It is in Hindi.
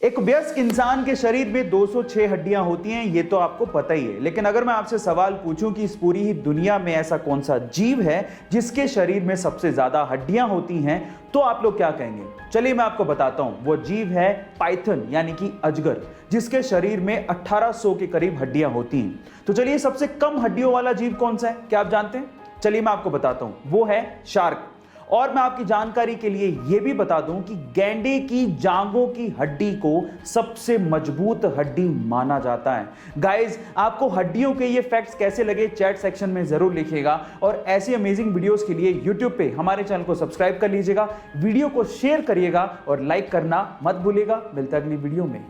एक वयस्क इंसान के शरीर में 206 हड्डियां होती हैं, ये तो आपको पता ही है। लेकिन अगर मैं आपसे सवाल पूछूं कि इस पूरी ही दुनिया में ऐसा कौन सा जीव है जिसके शरीर में सबसे ज्यादा हड्डियां होती हैं, तो आप लोग क्या कहेंगे? चलिए मैं आपको बताता हूं। वो जीव है पाइथन यानी कि अजगर, जिसके शरीर में 1800 के करीब हड्डियां होती हैं। तो चलिए सबसे कम हड्डियों वाला जीव कौन सा है, क्या आप जानते हैं? चलिए मैं आपको बताता हूं, वो है शार्क। और मैं आपकी जानकारी के लिए यह भी बता दूं कि गैंडे की जांघों की हड्डी को सबसे मजबूत हड्डी माना जाता है। गाइस, आपको हड्डियों के ये फैक्ट्स कैसे लगे चैट सेक्शन में जरूर लिखिएगा, और ऐसी अमेजिंग वीडियोस के लिए यूट्यूब पे हमारे चैनल को सब्सक्राइब कर लीजिएगा, वीडियो को शेयर करिएगा और लाइक करना मत भूलिएगा। मिलता है अगली वीडियो में।